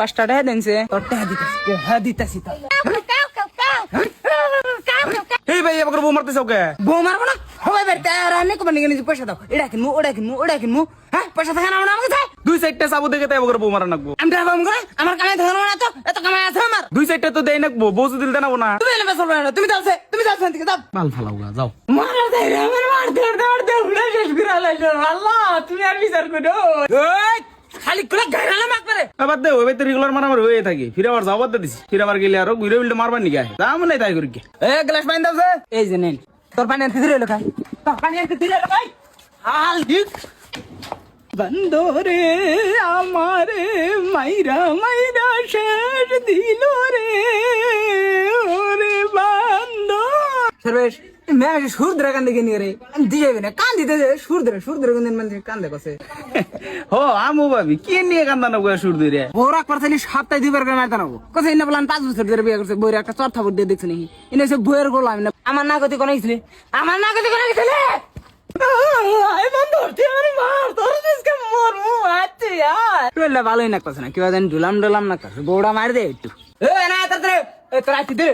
5টা টাকা দেনছে তোর টাকা দিতেছি হ্যাঁ দিতেছি তো এই ভাই আমাকে বউ মারতেছ ওকে বউ মারবো না হবে বেরতে আর আমি কোম্পানি নিয়ে পয়সা দাও এটা কিনবো ওটা কিনবো হ্যাঁ পয়সা থাকে না আমাকে চাই 2 সাইডটা চাবো দেখে তাই আমাকে বউ মারা নাকবো আমি ড্রাইভার করে আমার কামাই ধরো না তো এত কামাই আছে আমার 2 সাইডটা তো দেই নাকবো বউ যদি দিতে নাবো না তুমি এনে চলবে না তুমি যাও থেকে যাও মাল ফালাও গা যাও মারা দেয় রে আমার মারতে উড়ে শেষ করে লাইলো আল্লাহ তুমি আর বিচার করো ওই খালি করে গায়রালা মাক করে আবার দে ওই তো রেগুলার মারামার হয়ে থাকে ফিরে আবার যাও বাদ দিছি ফিরে আবার গেলে আরো ঘুরে বিলটা মারবার নিকে যা মনে তাই করি এ গ্লাস পানি দাও এই যে নেন তোর পানি আনতে দিলে লোকাই তোর পানি আনতে দিলে লোকাই হাল দিক বন্দরে আমারে মাইরা মাইরা শেষ দিল রে ওরে বন্দো সর্বেশ मैं সুর ধরে কান দেখে নিয়ে রে দিয়ে না কান দিতে সুর ধরে কোন মানে কান দেখছে হো আমু ভাবি কি নিয়ে কান্দা না গোয়া সুর ধরে ওরা করছলি সপ্তাহে 2 বার করে মারতা নাও কত ইনা বলান 5 বছর ধরে বিয়ে করছে বইয়ের একটা চর্থা বুদ্ধি দেখছ নাকি ইনা সব বইয়ের গোল আমি না আমার না গতি কোন গেছিলে আমার না গতি কোন গেছিলে আই বন্ধ তুই আমার মার তোর দিসকে মোর মু আছে यार তোলা ভালোই না কথা না কি জানি ডুলাম না কাছে বড়া মার দে একটু এ না তাড়াতাড়ি এ তোরা আইতে দে